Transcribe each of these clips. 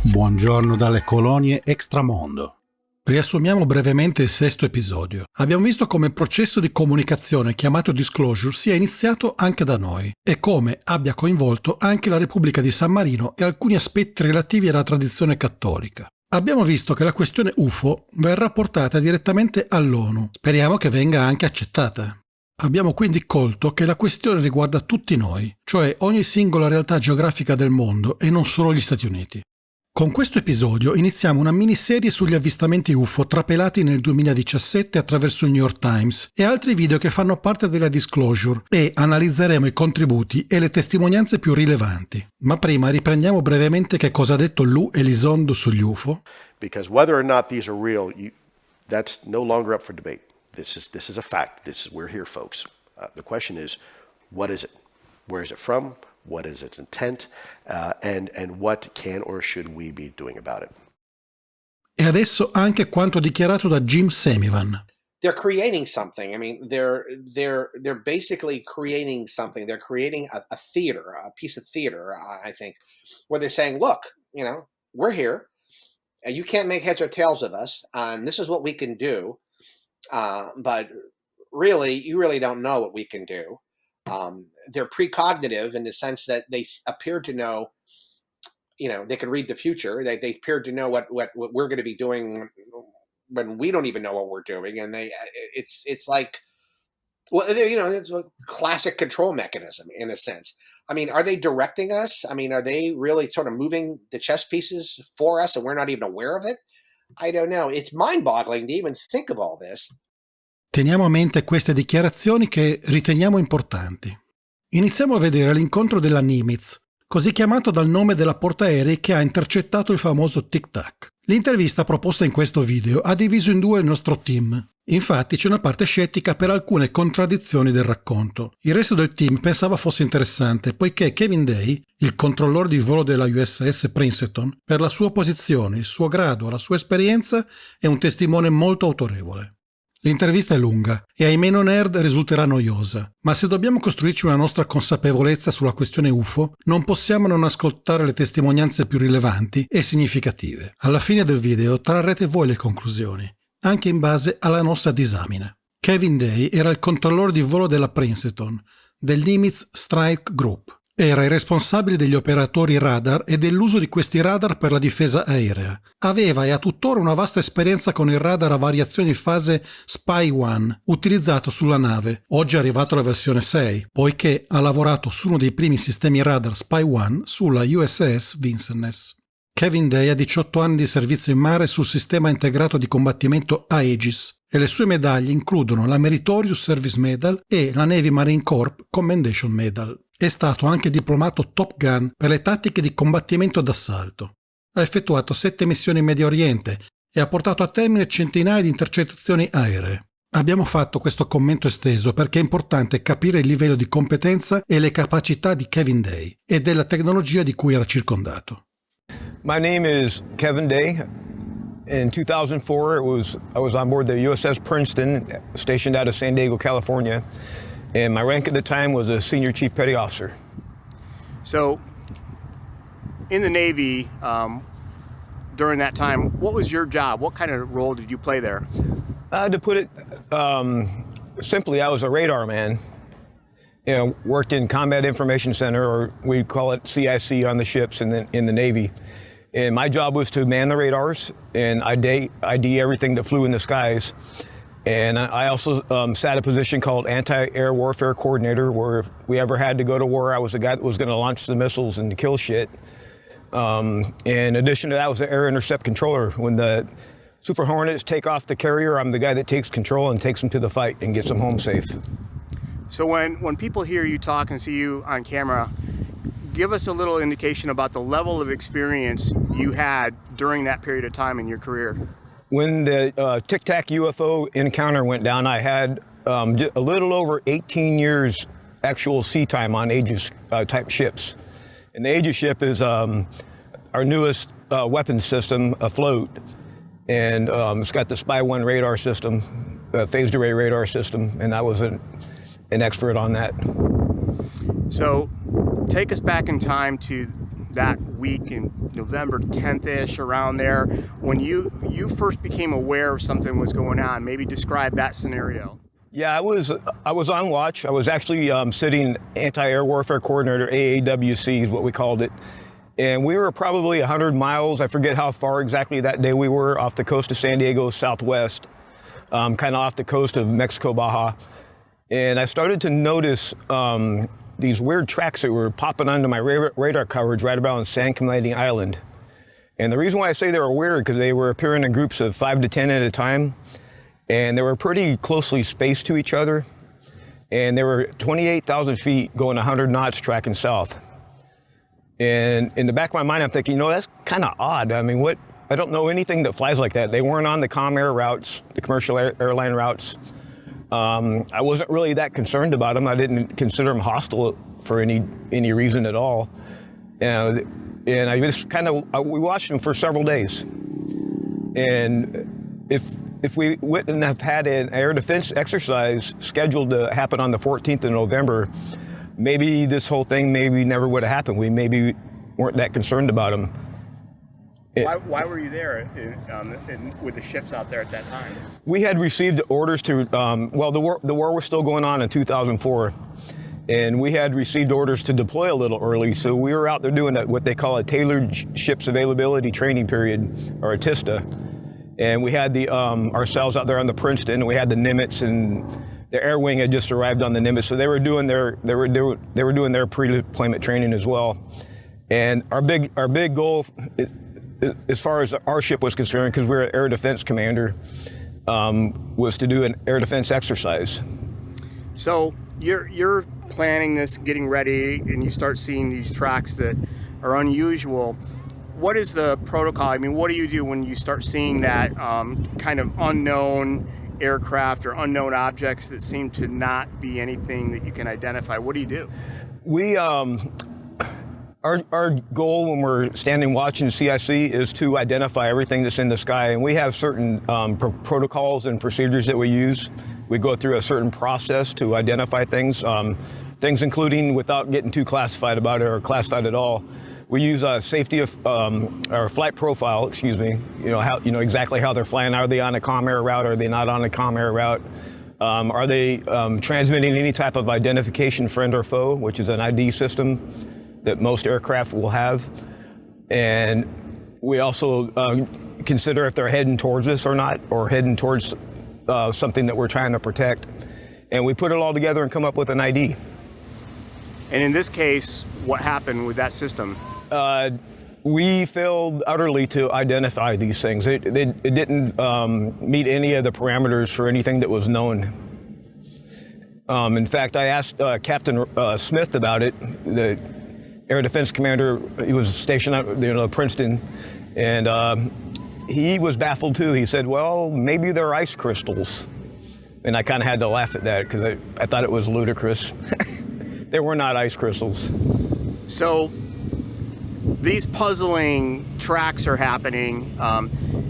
Buongiorno dalle colonie extramondo. Riassumiamo brevemente il sesto episodio. Abbiamo visto come il processo di comunicazione chiamato disclosure sia iniziato anche da noi e come abbia coinvolto anche la Repubblica di San Marino e alcuni aspetti relativi alla tradizione cattolica. Abbiamo visto che la questione UFO verrà portata direttamente all'ONU. Speriamo che venga anche accettata. Abbiamo quindi colto che la questione riguarda tutti noi, cioè ogni singola realtà geografica del mondo e non solo gli Stati Uniti. Con questo episodio iniziamo una miniserie sugli avvistamenti UFO trapelati nel 2017 attraverso il New York Times e altri video che fanno parte della disclosure e analizzeremo i contributi e le testimonianze più rilevanti. Ma prima riprendiamo brevemente che cosa ha detto Lou Elizondo sugli UFO. Because whether or not these are real, that's no longer up for debate. This is a fact. We're here, folks. The question is, what is it? Where is it from? What is its intent? And what can or should we be doing about it? E adesso anche quanto dichiarato da Jim Semivan. They're creating something. I mean, they're basically creating something. They're creating a theater, a piece of theater, I think, where they're saying, look, we're here, and you can't make heads or tails of us, and this is what we can do. But really, you really don't know what we can do. They're precognitive in the sense that they appear to know, they can read the future. They appear to know what we're going to be doing when we don't even know what we're doing. And it's like, it's a classic control mechanism in a sense. I mean, are they directing us? I mean, are they really sort of moving the chess pieces for us and we're not even aware of it? I don't know. It's mind-boggling to even think of all this. Teniamo a mente queste dichiarazioni che riteniamo importanti. Iniziamo a vedere l'incontro della Nimitz, così chiamato dal nome della portaerei che ha intercettato il famoso tic-tac. L'intervista proposta in questo video ha diviso in due il nostro team. Infatti c'è una parte scettica per alcune contraddizioni del racconto. Il resto del team pensava fosse interessante, poiché Kevin Day, il controllore di volo della USS Princeton, per la sua posizione, il suo grado, la sua esperienza, è un testimone molto autorevole. L'intervista è lunga e ai meno nerd risulterà noiosa, ma se dobbiamo costruirci una nostra consapevolezza sulla questione UFO, non possiamo non ascoltare le testimonianze più rilevanti e significative. Alla fine del video trarrete voi le conclusioni, anche in base alla nostra disamina. Kevin Day era il controllore di volo della Princeton, del Nimitz Strike Group. Era il responsabile degli operatori radar e dell'uso di questi radar per la difesa aerea. Aveva e ha tuttora una vasta esperienza con il radar a variazioni fase Spy 1, utilizzato sulla nave, oggi arrivato alla versione 6, poiché ha lavorato su uno dei primi sistemi radar Spy 1 sulla USS Vincennes. Kevin Day ha 18 anni di servizio in mare sul sistema integrato di combattimento Aegis e le sue medaglie includono la Meritorious Service Medal e la Navy Marine Corps Commendation Medal. È stato anche diplomato Top Gun per le tattiche di combattimento d'assalto. Ha effettuato 7 missioni in Medio Oriente e ha portato a termine centinaia di intercettazioni aeree. Abbiamo fatto questo commento esteso perché è importante capire il livello di competenza e le capacità di Kevin Day e della tecnologia di cui era circondato. My name is Kevin Day. In 2004, I was on board the USS Princeton, stationed out of San Diego, California, and my rank at the time was a senior chief petty officer. So, in the Navy, during that time, what was your job? What kind of role did you play there? To put it simply, I was a radar man. Worked in Combat Information Center, or we call it CIC on the ships in the Navy. And my job was to man the radars and ID everything that flew in the skies. And I also sat a position called anti-air warfare coordinator, where if we ever had to go to war, I was the guy that was going to launch the missiles and kill shit. In addition to that, I was the air intercept controller. When the Super Hornets take off the carrier, I'm the guy that takes control and takes them to the fight and gets them home safe. So when people hear you talk and see you on camera, give us a little indication about the level of experience you had during that period of time in your career. When the Tic Tac UFO encounter went down, I had a little over 18 years actual sea time on Aegis type ships. And the Aegis ship is our newest weapons system afloat. And it's got the Spy 1 radar system, phased array radar system, and I was an expert on that. So take us back in time to that week in November 10th-ish, around there, when you first became aware of something was going on. Maybe describe that scenario. Yeah, I was on watch. I was actually sitting anti-air warfare coordinator, AAWC is what we called it. And we were probably 100 miles, I forget how far exactly that day we were, off the coast of San Diego southwest, kind of off the coast of Mexico, Baja. And I started to notice these weird tracks that were popping onto my radar coverage right about on San Clemente Island. And the reason why I say they were weird, because they were appearing in groups of 5 to 10 at a time. And they were pretty closely spaced to each other. And they were 28,000 feet going 100 knots tracking south. And in the back of my mind, I'm thinking, that's kind of odd. I mean, I don't know anything that flies like that. They weren't on the Comair routes, the commercial airline routes. I wasn't really that concerned about them. I didn't consider them hostile for any reason at all. And I just we watched them for several days. And if we wouldn't have had an air defense exercise scheduled to happen on the 14th of November, maybe this whole thing never would have happened. We maybe weren't that concerned about them. Why were you there with the ships out there at that time? We had received orders to, the war was still going on in 2004. And we had received orders to deploy a little early. So we were out there doing what they call a tailored ships availability training period, or a TISTA. And we had ourselves out there on the Princeton, and we had the Nimitz, and the air wing had just arrived on the Nimitz. So they were doing their pre-deployment training as well. And our big goal, as far as our ship was concerned, because we're an air defense commander, was to do an air defense exercise. So you're planning this, getting ready, and you start seeing these tracks that are unusual. What is the protocol? I mean, what do you do when you start seeing that kind of unknown aircraft or unknown objects that seem to not be anything that you can identify? What do you do? We, our goal when we're standing watching CIC is to identify everything that's in the sky, and we have certain protocols and procedures that we use. We go through a certain process to identify things, things including, without getting too classified about it or classified at all, we use a safety of or flight profile, exactly how they're flying. Are they on a Comair route? Are they not on a Comair route? Are they transmitting any type of identification, friend or foe, which is an ID system that most aircraft will have. And we also consider if they're heading towards us or not, or heading towards something that we're trying to protect. And we put it all together and come up with an ID. And in this case, what happened with that system? We failed utterly to identify these things. It didn't meet any of the parameters for anything that was known. In fact, I asked Captain Smith about it, the air defense commander. He was stationed at Princeton, and he was baffled too. He said, well, maybe they're ice crystals. And I kind of had to laugh at that because I thought it was ludicrous. They were not ice crystals. So these puzzling tracks are happening.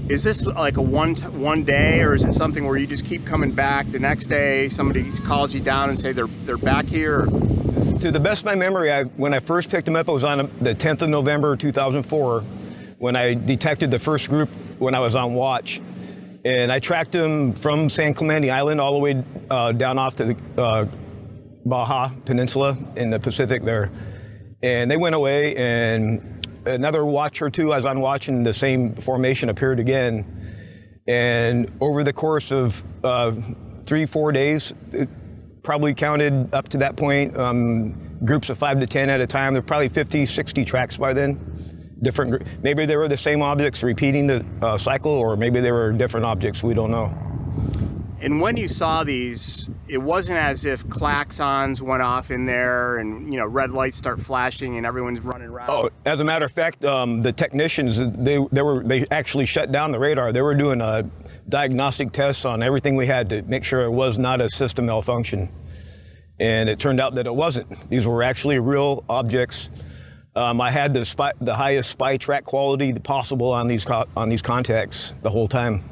Is this like a one day, or is it something where you just keep coming back the next day? Somebody calls you down and say they're back here? To the best of my memory, when I first picked them up, it was on the 10th of November, 2004, when I detected the first group when I was on watch. And I tracked them from San Clemente Island all the way down off to the Baja Peninsula in the Pacific there. And they went away, and another watch or two, I was on watch, and the same formation appeared again. And over the course of 3-4 days, it probably counted up to that point, groups of 5 to 10 at a time. There were probably 50, 60 tracks by then. Maybe they were the same objects repeating the cycle, or maybe they were different objects, we don't know. And when you saw these, it wasn't as if klaxons went off in there and red lights start flashing and everyone's running around. Oh, as a matter of fact, the technicians, they actually shut down the radar. They were doing diagnostic tests on everything we had to make sure it was not a system malfunction. And it turned out that it wasn't. These were actually real objects. I had the highest spy track quality possible on these contacts the whole time.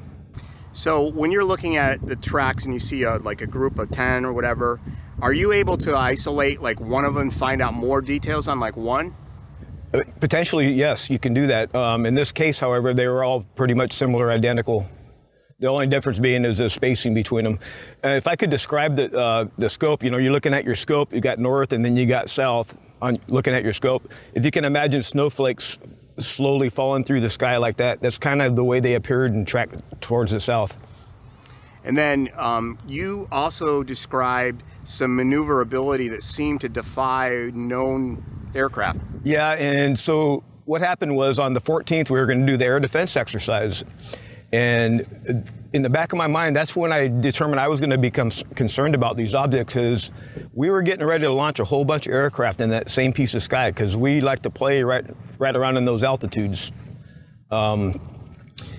So when you're looking at the tracks and you see a group of 10 or whatever, are you able to isolate like one of them, find out more details on like one? Potentially, yes, you can do that. In this case, however, they were all pretty much similar, identical. The only difference being is the spacing between them. If I could describe the scope, you're looking at your scope, you got north and then you got south on looking at your scope. If you can imagine snowflakes slowly falling through the sky like that, that's kind of the way they appeared and tracked towards the south. And then you also described some maneuverability that seemed to defy known aircraft. Yeah, and so what happened was on the 14th, we were going to do the air defense exercise. And in the back of my mind, that's when I determined I was going to become concerned about these objects, because we were getting ready to launch a whole bunch of aircraft in that same piece of sky, because we like to play right around in those altitudes.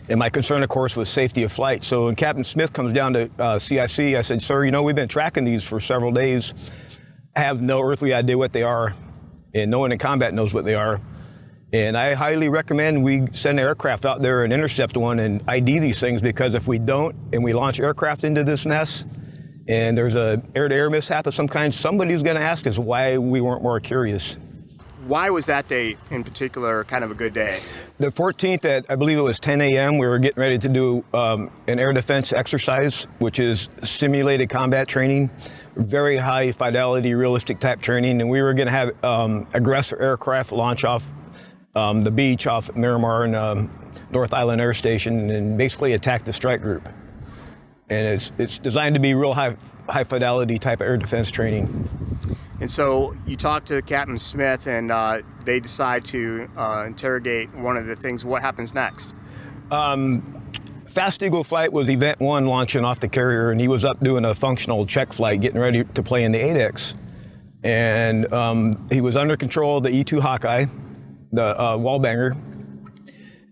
And my concern, of course, was safety of flight. So when Captain Smith comes down to CIC, I said, sir, we've been tracking these for several days. I have no earthly idea what they are, and no one in combat knows what they are. And I highly recommend we send aircraft out there and intercept one and ID these things, because if we don't and we launch aircraft into this mess and there's a air-to-air mishap of some kind, somebody's going to ask us why we weren't more curious. Why was that day in particular kind of a good day? The 14th at, I believe it was 10 a.m., we were getting ready to do an air defense exercise, which is simulated combat training, very high fidelity, realistic type training. And we were going to have aggressor aircraft launch off the beach off Miramar and North Island Air Station and basically attack the strike group. And it's designed to be real high fidelity type of air defense training. And so you talk to Captain Smith and they decide to interrogate one of the things. What happens next? Fast Eagle flight was event 1 launching off the carrier, and he was up doing a functional check flight, getting ready to play in the 8X. And he was under control of the E-2 Hawkeye, the wallbanger.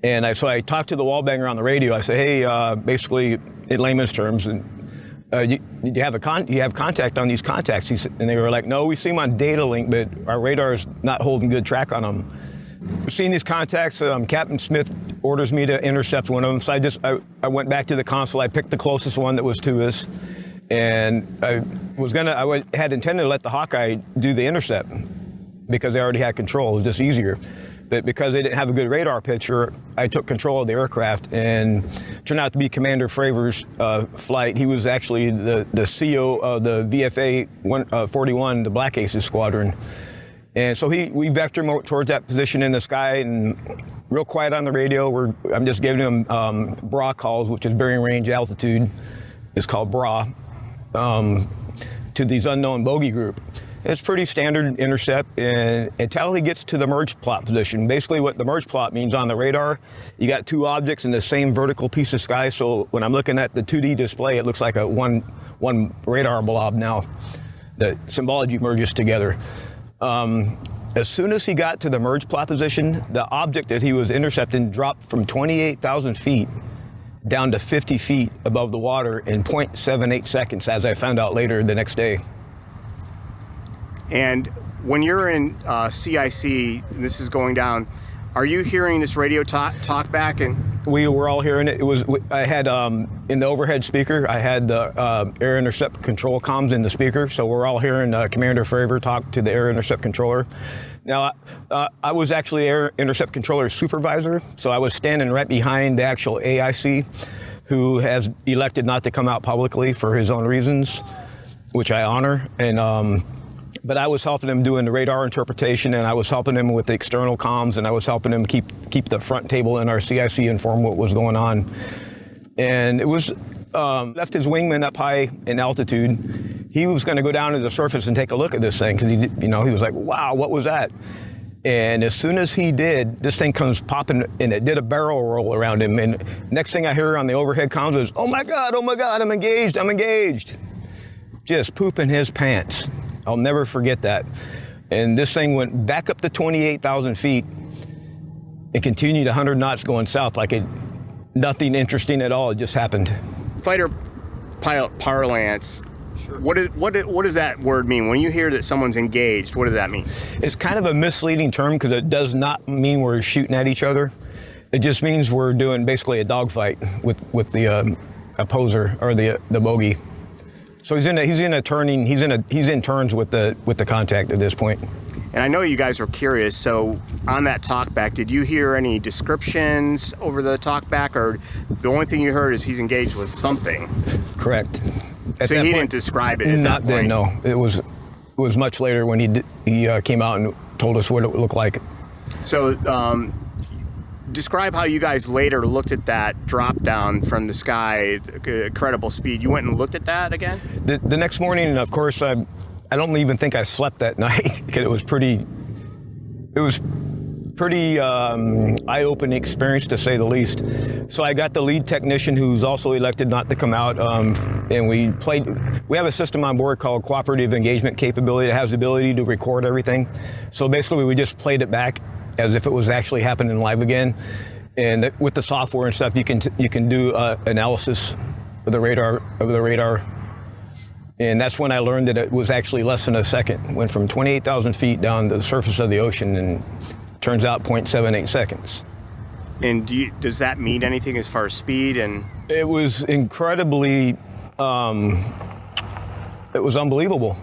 And so I talked to the wallbanger on the radio. I said, hey, basically in layman's terms, you have contact on these contacts? And they were like, no, we see them on data link, but our radar is not holding good track on them. We're seeing these contacts. Captain Smith orders me to intercept one of them. So I went back to the console. I picked the closest one that was to us. And I had intended to let the Hawkeye do the intercept because they already had control. It was just easier. But because they didn't have a good radar picture, I took control of the aircraft, and turned out to be Commander Fravor's flight. He was actually the CO of the VFA 41, the Black Aces Squadron. And so we vectored him towards that position in the sky, and real quiet on the radio. I'm just giving him BRA calls, which is bearing range altitude. It's called BRA, to these unknown bogey group. It's pretty standard intercept until he gets to the merge plot position. Basically what the merge plot means on the radar, you got two objects in the same vertical piece of sky. So when I'm looking at the 2D display, it looks like a one radar blob now. The symbology merges together. As soon as he got to the merge plot position, the object that he was intercepting dropped from 28,000 feet down to 50 feet above the water in 0.78 seconds, as I found out later the next day. And when you're in CIC, and this is going down, are you hearing this radio talk back? And we were all hearing it. I had in the overhead speaker, I had the air intercept control comms in the speaker, so we're all hearing Commander Fravor talk to the air intercept controller. Now, I was actually air intercept controller supervisor, so I was standing right behind the actual AIC, who has elected not to come out publicly for his own reasons, which I honor. And but I was helping him doing the radar interpretation, and I was helping him with the external comms, and I was helping him keep the front table in our CIC informed what was going on. And it was left his wingman up high in altitude. He was going to go down to the surface and take a look at this thing, because he was like, wow, what was that? And as soon as he did, this thing comes popping, and it did a barrel roll around him. And next thing I hear on the overhead comms was, oh my God, I'm engaged. Just pooping his pants. I'll never forget that. And this thing went back up to 28,000 feet and continued 100 knots going south like nothing interesting at all. It just happened. Fighter pilot parlance. Sure. What does that word mean? When you hear that someone's engaged, what does that mean? It's kind of a misleading term, because it does not mean we're shooting at each other. It just means we're doing basically a dogfight with the opposer or the bogey. So he's in turns with the contact at this point. And I know you guys were curious, so on that talkback, did you hear any descriptions over the talkback, or the only thing you heard is he's engaged with something? Correct. So he didn't describe it at that point? Then, no. It was much later when he came out and told us what it looked like. So describe how you guys later looked at that drop down from the sky at incredible speed. You went and looked at that again? The next morning, of course, I don't even think I slept that night because it was pretty eye-opening experience, to say the least. So I got the lead technician, who's also elected not to come out, and we have a system on board called cooperative engagement capability that has the ability to record everything. So basically we just played it back as if it was actually happening live again. And with the software and stuff, you can do analysis of the radar. And that's when I learned that it was actually less than a second. It went from 28,000 feet down to the surface of the ocean, and turns out 0.78 seconds. And does that mean anything as far as speed? And it was incredibly, it was unbelievable,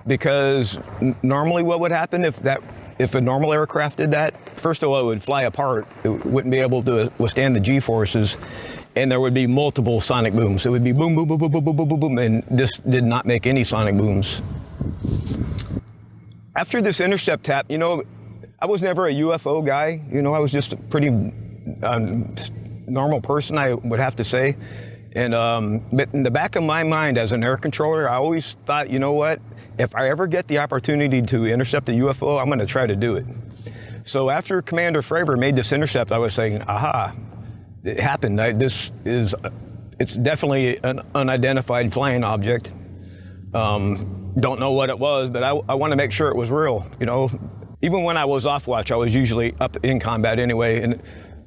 because normally what would happen if a normal aircraft did that, first of all, it would fly apart. It wouldn't be able to withstand the G-forces, and there would be multiple sonic booms. It would be boom, boom, boom, boom, boom, boom, boom, boom, boom, and this did not make any sonic booms. After this intercept tap, I was never a UFO guy. I was just a pretty normal person, I would have to say. And but in the back of my mind, as an air controller, I always thought, you know what? If I ever get the opportunity to intercept a UFO, I'm going to try to do it. So after Commander Fravor made this intercept, I was saying, aha, it happened. It's definitely an unidentified flying object. Don't know what it was, but I want to make sure it was real. Even when I was off watch, I was usually up in combat anyway, and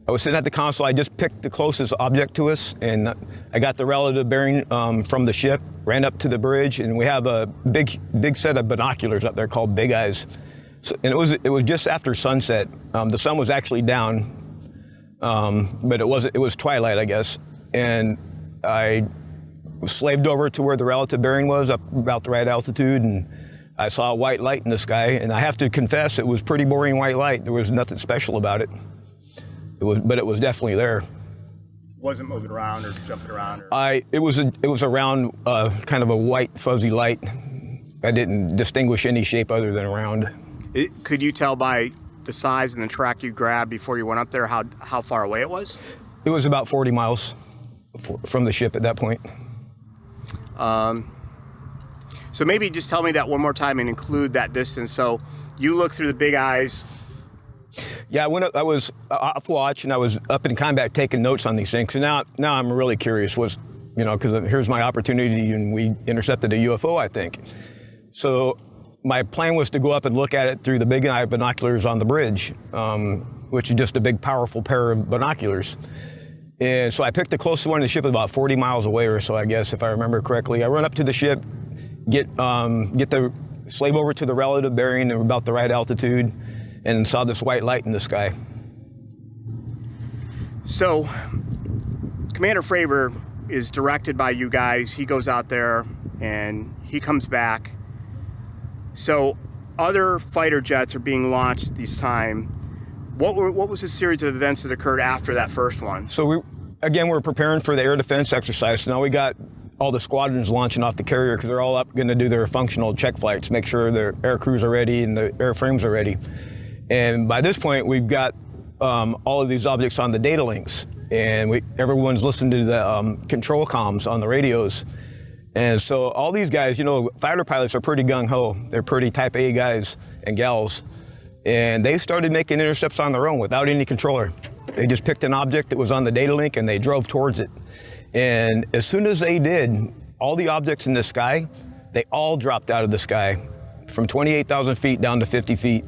I was sitting at the console. I just picked the closest object to us, and I got the relative bearing from the ship, ran up to the bridge, and we have a big set of binoculars up there called Big Eyes. So, and it was just after sunset. The sun was actually down, but it was twilight, I guess. And I slaved over to where the relative bearing was, up about the right altitude, and I saw a white light in the sky. And I have to confess, it was pretty boring white light. There was nothing special about it. But it was definitely there. Wasn't moving around or jumping around? It was a round, kind of a white fuzzy light. I didn't distinguish any shape other than round. Could you tell by the size and the track you grabbed before you went up there how far away it was? It was about 40 miles from the ship at that point. So maybe just tell me that one more time and include that distance. So you look through the Big Eyes. Yeah, I was off watch, and I was up in combat taking notes on these things. And now I'm really curious, because here's my opportunity, and we intercepted a UFO, I think. So my plan was to go up and look at it through the Big Eye binoculars on the bridge, which is just a big, powerful pair of binoculars. And so I picked the closest one to the ship, about 40 miles away or so, I guess, if I remember correctly. I run up to the ship, get the slave over to the relative bearing at about the right altitude, and saw this white light in the sky. So Commander Fravor is directed by you guys. He goes out there and he comes back. So other fighter jets are being launched this time. What was the series of events that occurred after that first one? So we're preparing for the air defense exercise. So now we got all the squadrons launching off the carrier, because they're all up going to do their functional check flights, make sure their air crews are ready and the airframes are ready. And by this point, we've got all of these objects on the data links, and everyone's listening to the control comms on the radios. And so all these guys, fighter pilots are pretty gung-ho. They're pretty type A guys and gals. And they started making intercepts on their own without any controller. They just picked an object that was on the data link and they drove towards it. And as soon as they did, all the objects in the sky, they all dropped out of the sky from 28,000 feet down to 50 feet.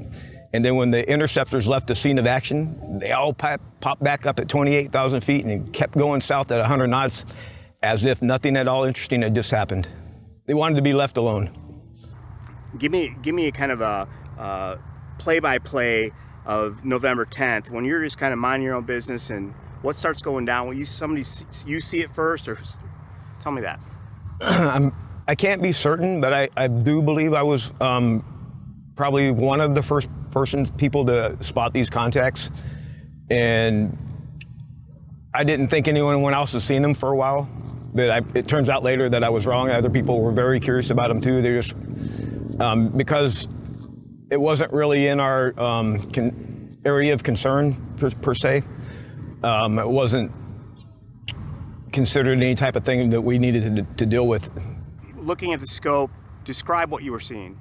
And then when the interceptors left the scene of action, they all popped back up at 28,000 feet and kept going south at 100 knots as if nothing at all interesting had just happened. They wanted to be left alone. Give me a kind of a play-by-play of November 10th, when you're just kind of minding your own business, and what starts going down? Will you see it first, or tell me that? I can't be certain, but I do believe I was probably one of the first people to spot these contacts. And I didn't think anyone else had seen them for a while, but it turns out later that I was wrong. Other people were very curious about them too. They just, because it wasn't really in our area of concern per se. It wasn't considered any type of thing that we needed to deal with. Looking at the scope, describe what you were seeing.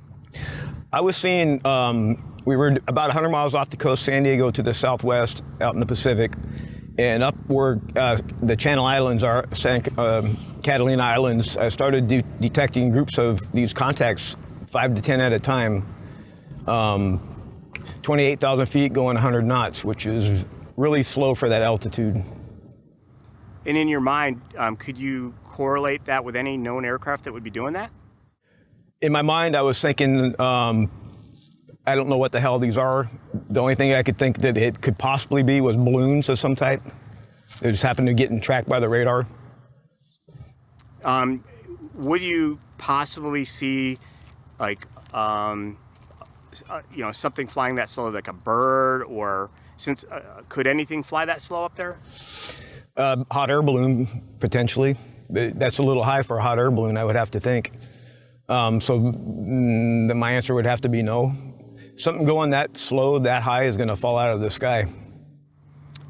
I was seeing, we were about 100 miles off the coast, San Diego to the southwest, out in the Pacific, and up where the Channel Islands are, Catalina Islands, I started detecting groups of these contacts, 5 to 10 at a time, 28,000 feet going 100 knots, which is really slow for that altitude. And in your mind, could you correlate that with any known aircraft that would be doing that? In my mind, I was thinking, I don't know what the hell these are. The only thing I could think that it could possibly be was balloons of some type. They just happened to get tracked by the radar. Would you possibly see, like, something flying that slow, like a bird, or could anything fly that slow up there? Hot air balloon, potentially. That's a little high for a hot air balloon, I would have to think. My answer would have to be no. Something going that slow, that high is going to fall out of the sky.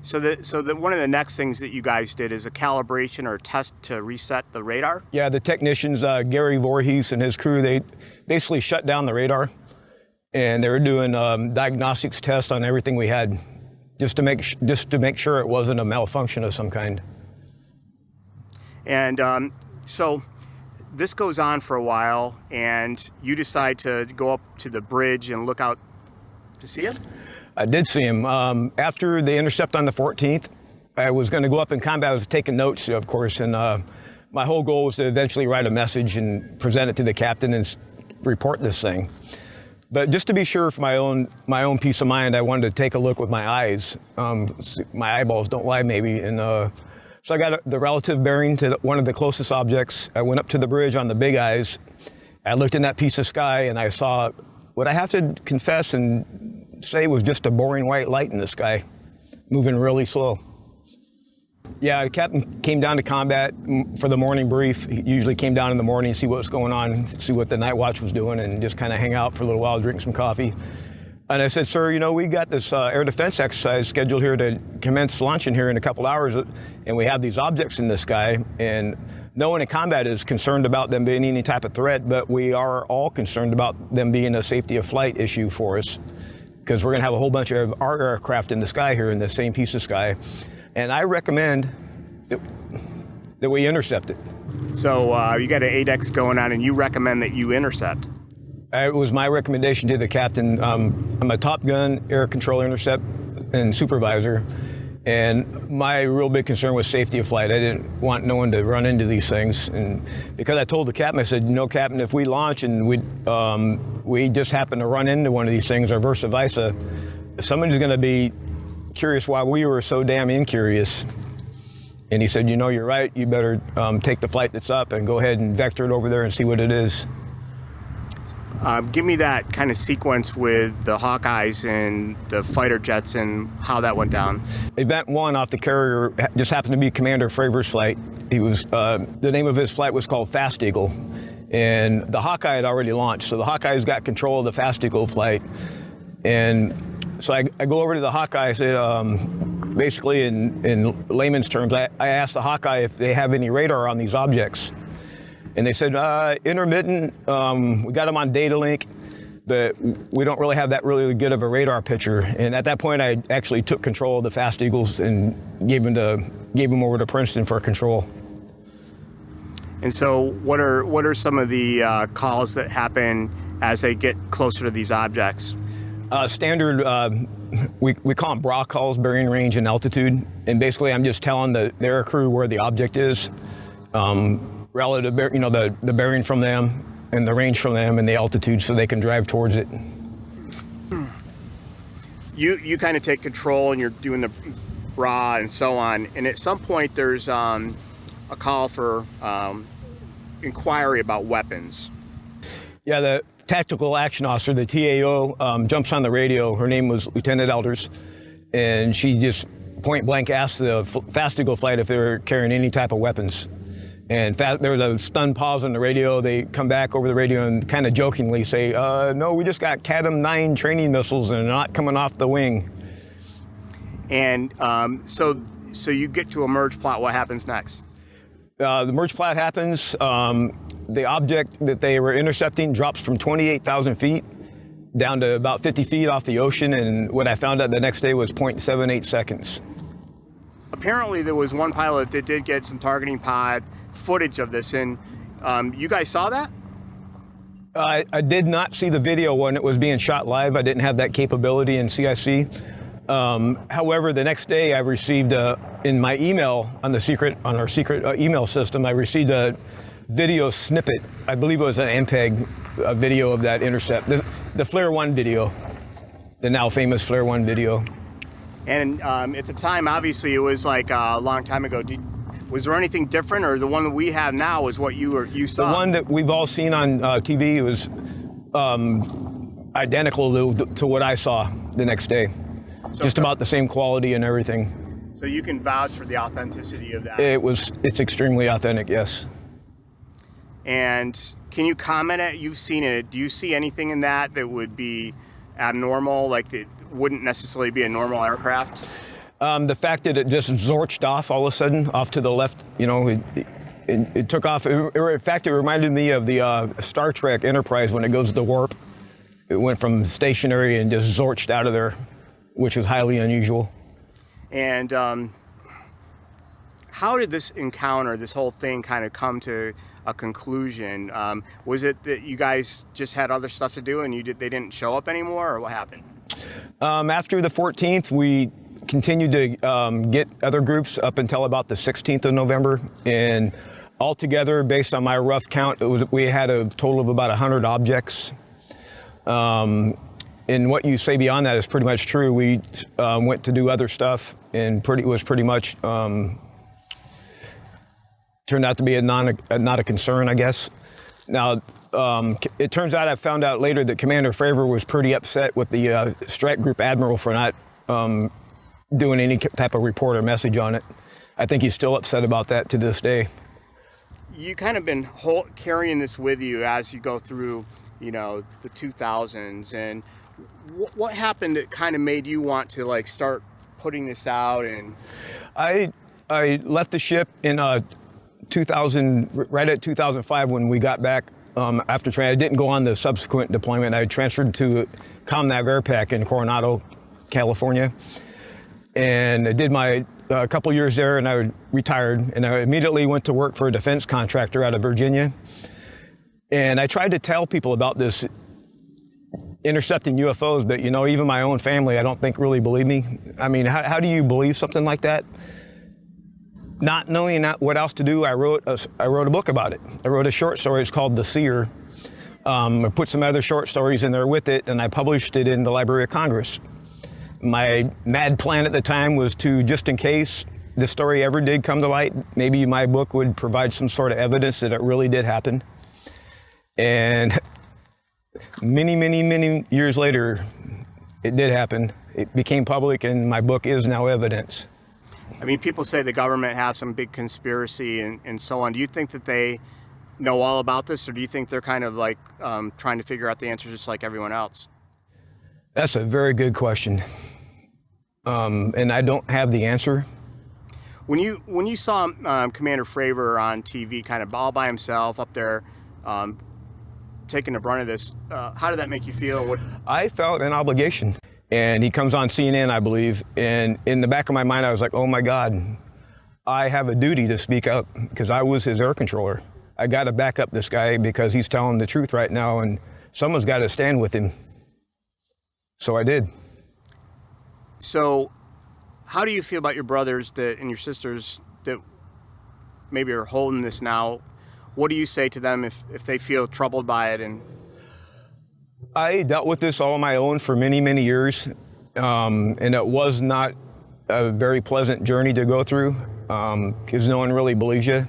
So one of the next things that you guys did is a calibration or a test to reset the radar? Yeah, the technicians, Gary Voorhees and his crew, they basically shut down the radar, and they were doing diagnostics tests on everything we had, just to make sure it wasn't a malfunction of some kind. And so this goes on for a while, and you decide to go up to the bridge and look out to see it? I did see him. After the intercept on the 14th, I was going to go up in combat. I was taking notes, of course, and my whole goal was to eventually write a message and present it to the captain and report this thing. But just to be sure, for my own peace of mind, I wanted to take a look with my eyes. My eyeballs don't lie, maybe. And so I got the relative bearing to one of the closest objects. I went up to the bridge on the big eyes. I looked in that piece of sky, and I saw what I have to confess and say was just a boring white light in the sky, moving really slow. Yeah, the captain came down to combat for the morning brief. He usually came down in the morning, see what was going on, see what the night watch was doing, and just kind of hang out for a little while, drink some coffee. And I said, sir, we got this air defense exercise scheduled here to commence launching here in a couple hours, and we have these objects in the sky, and no one in combat is concerned about them being any type of threat, but we are all concerned about them being a safety of flight issue for us, because we're going to have a whole bunch of our aircraft in the sky here in the same piece of sky. And I recommend that we intercept it. So you got an ADEX going on, and you recommend that you intercept? It was my recommendation to the captain. I'm a Top Gun air control intercept and supervisor, and my real big concern was safety of flight. I didn't want no one to run into these things, and because I told the captain, I said, Captain, if we launch and we just happen to run into one of these things, or vice versa, somebody's going to be curious why we were so damn incurious. And he said, you're right, you better take the flight that's up and go ahead and vector it over there and see what it is. Give me that kind of sequence with the Hawkeyes and the fighter jets and how that went down. Event 1 off the carrier just happened to be Commander Fravor's flight. He was, the name of his flight was called Fast Eagle. And the Hawkeye had already launched, so the Hawkeye's got control of the Fast Eagle flight. And so I go over to the Hawkeye, I said, basically in layman's terms, I asked the Hawkeye if they have any radar on these objects. And they said, intermittent, we got them on data link, but we don't really have that really good of a radar picture. And at that point, I actually took control of the Fast Eagles and gave them over to Princeton for control. And so what are some of the calls that happen as they get closer to these objects? Standard, we call them BRA calls, bearing, range, and altitude. And basically, I'm just telling the air crew where the object is. Relative, the bearing from them and the range from them and the altitude, so they can drive towards it. You kind of take control and you're doing the BRA and so on. And at some point there's a call for inquiry about weapons. Yeah, tactical action officer, the TAO, jumps on the radio. Her name was Lieutenant Elders, and she just point blank asked the fast eagle flight if they were carrying any type of weapons. And there was a stunned pause on the radio. They come back over the radio and kind of jokingly say, no, we just got CATM-9 training missiles and they're not coming off the wing. And so you get to a merge plot. What happens next? The merge plot happens. The object that they were intercepting drops from 28,000 feet down to about 50 feet off the ocean. And what I found out the next day was 0.78 seconds. Apparently there was one pilot that did get some targeting pod footage of this, and you guys saw that? I did not see the video when it was being shot live. I didn't have that capability in CIC. However, the next day I received in my email on our secret email system, I received a video snippet. I believe it was an MPEG video of that intercept, the Flare 1 video, the now famous Flare 1 video. And at the time, obviously, it was like a long time ago. Was there anything different, or the one that we have now is what you saw? The one that we've all seen on TV was identical to what I saw the next day. So just about the same quality and everything. So you can vouch for the authenticity of that? It's extremely authentic, yes. And can you comment on it? You've seen it. Do you see anything in that would be abnormal, like it wouldn't necessarily be a normal aircraft? The fact that it just zorched off all of a sudden, off to the left, it took off. In fact, it reminded me of the Star Trek Enterprise when it goes to warp. It went from stationary and just zorched out of there, which was highly unusual. And how did this encounter, this whole thing kind of come to a conclusion? Was it that you guys just had other stuff to do and they didn't show up anymore, or what happened? After the 14th, we continued to get other groups up until about the 16th of November. And altogether, based on my rough count, we had a total of about 100 objects. And what you say beyond that is pretty much true. We went to do other stuff, and was pretty much turned out to be not a concern, I guess. Now, it turns out I found out later that Commander Fravor was pretty upset with the strike group admiral for not doing any type of report or message on it. I think he's still upset about that to this day. You kind of been carrying this with you as you go through, the 2000s, and what happened that kind of made you want to start putting this out? And I left the ship in 2000, right at 2005 when we got back after training. I didn't go on the subsequent deployment. I transferred to ComNav Airpac in Coronado, California. And I did my couple years there, and I retired, and I immediately went to work for a defense contractor out of Virginia. And I tried to tell people about this intercepting UFOs, but even my own family, I don't think really believed me. I mean, how do you believe something like that? Not knowing what else to do, I wrote a book about it. I wrote a short story. It's called The Seer. I put some other short stories in there with it, and I published it in the Library of Congress. My mad plan at the time was to, just in case the story ever did come to light, maybe my book would provide some sort of evidence that it really did happen. And many, many, many years later, it did happen. It became public, and my book is now evidence. I mean, people say the government has some big conspiracy and so on. Do you think that they know all about this, or do you think they're kind of trying to figure out the answer just like everyone else? That's a very good question. And I don't have the answer. When you saw Commander Fravor on TV, kind of all by himself up there, taking the brunt of this, how did that make you feel? I felt an obligation. And he comes on CNN, I believe, and in the back of my mind, I was like, oh my God, I have a duty to speak up, because I was his air controller. I got to back up this guy because he's telling the truth right now, and someone's got to stand with him. So I did. So how do you feel about your brothers and your sisters that maybe are holding this now? What do you say to them if they feel troubled by it? And I dealt with this all on my own for many, many years, and it was not a very pleasant journey to go through, because no one really believes you.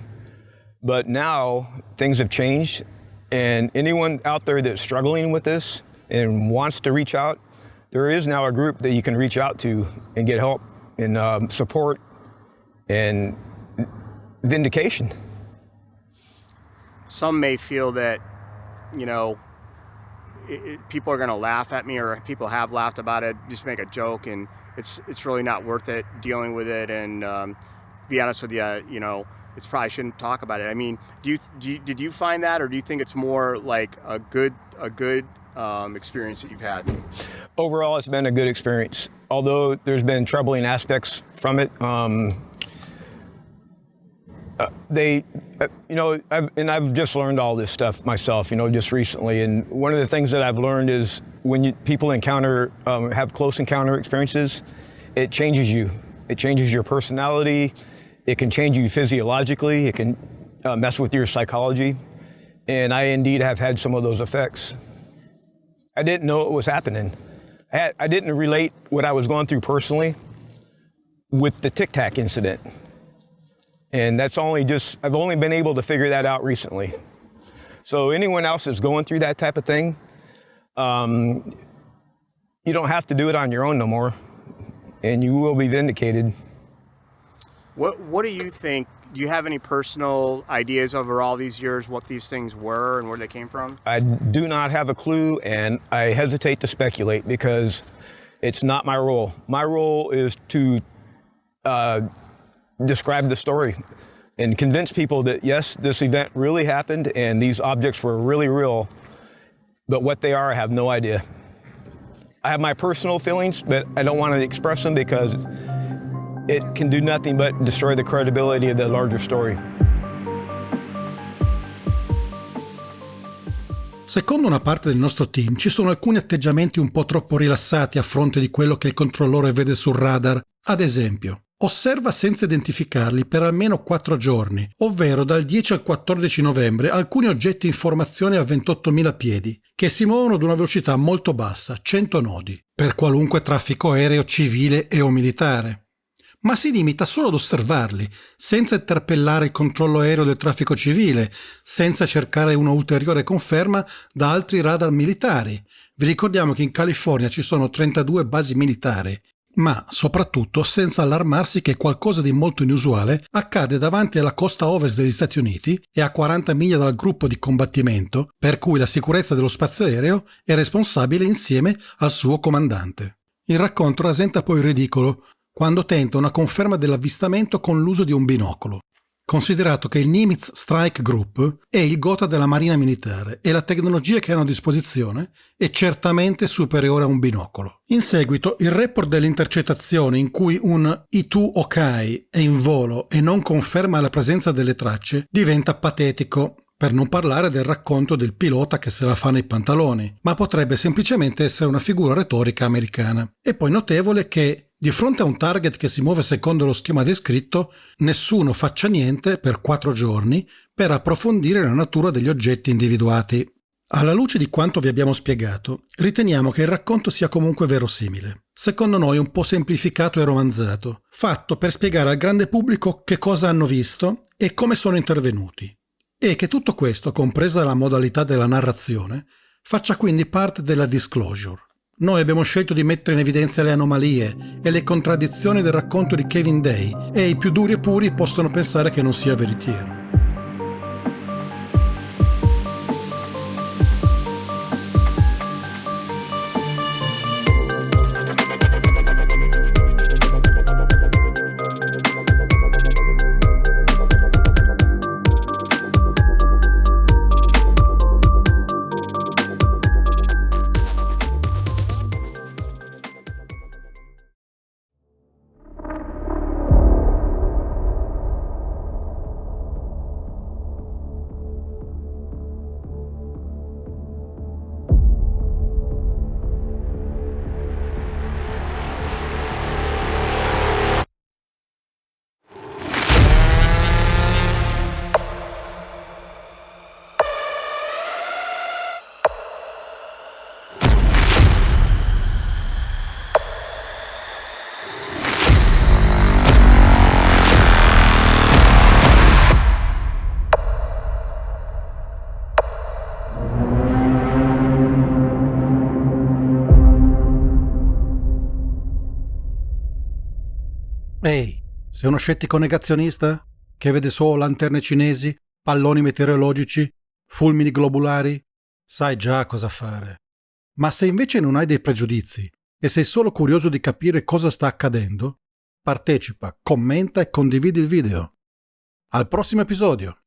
But now things have changed. And anyone out there that's struggling with this and wants to reach out, there is now a group that you can reach out to and get help and support and vindication. Some may feel that, people are going to laugh at me, or people have laughed about it, just make a joke, and it's really not worth it dealing with it. And to be honest with you, it's probably shouldn't talk about it. I mean, did you find that, or do you think it's more like a good experience that you've had? Overall, it's been a good experience, although there's been troubling aspects from it. I've just learned all this stuff myself, just recently. And one of the things that I've learned is when people have close encounter experiences, it changes you. It changes your personality. It can change you physiologically. It can mess with your psychology. And I indeed have had some of those effects. I didn't know it was happening. I didn't relate what I was going through personally with the Tic Tac incident. And I've only been able to figure that out recently. So anyone else that's going through that type of thing, you don't have to do it on your own no more, and you will be vindicated. What do you think? Do you have any personal ideas over all these years what these things were and where they came from? I do not have a clue, and I hesitate to speculate because it's not my role. My role is to describe the story and convince people that yes, this event really happened and these objects were really real, but what they are, I have no idea. I have my personal feelings, but I don't want to express them because it can do nothing but destroy the credibility of the larger story. Secondo una parte del nostro team ci sono alcuni atteggiamenti un po' troppo rilassati a fronte di quello che il controllore vede sul radar. Ad esempio, osserva senza identificarli per almeno 4 giorni, ovvero dal 10 al 14 novembre, alcuni oggetti in formazione a 28.000 piedi, che si muovono ad una velocità molto bassa, 100 nodi, per qualunque traffico aereo civile e o militare. Ma si limita solo ad osservarli, senza interpellare il controllo aereo del traffico civile, senza cercare una ulteriore conferma da altri radar militari. Vi ricordiamo che in California ci sono 32 basi militari, ma soprattutto senza allarmarsi che qualcosa di molto inusuale accade davanti alla costa ovest degli Stati Uniti e a 40 miglia dal gruppo di combattimento, per cui la sicurezza dello spazio aereo è responsabile insieme al suo comandante. Il racconto rasenta poi il ridicolo quando tenta una conferma dell'avvistamento con l'uso di un binocolo. Considerato che il Nimitz Strike Group è il gotha della Marina Militare e la tecnologia che hanno a disposizione è certamente superiore a un binocolo. In seguito, il report delle intercettazioni in cui un I2 ok è in volo e non conferma la presenza delle tracce diventa patetico, per non parlare del racconto del pilota che se la fa nei pantaloni, ma potrebbe semplicemente essere una figura retorica americana. È poi notevole che di fronte a un target che si muove secondo lo schema descritto, nessuno faccia niente per 4 giorni per approfondire la natura degli oggetti individuati. Alla luce di quanto vi abbiamo spiegato, riteniamo che il racconto sia comunque verosimile. Secondo noi un po' semplificato e romanzato, fatto per spiegare al grande pubblico che cosa hanno visto e come sono intervenuti. E che tutto questo, compresa la modalità della narrazione, faccia quindi parte della disclosure. Noi abbiamo scelto di mettere in evidenza le anomalie e le contraddizioni del racconto di Kevin Day e i più duri e puri possono pensare che non sia veritiero. Ehi, sei uno scettico negazionista che vede solo lanterne cinesi, palloni meteorologici, fulmini globulari? Sai già cosa fare. Ma se invece non hai dei pregiudizi e sei solo curioso di capire cosa sta accadendo, partecipa, commenta e condividi il video. Al prossimo episodio!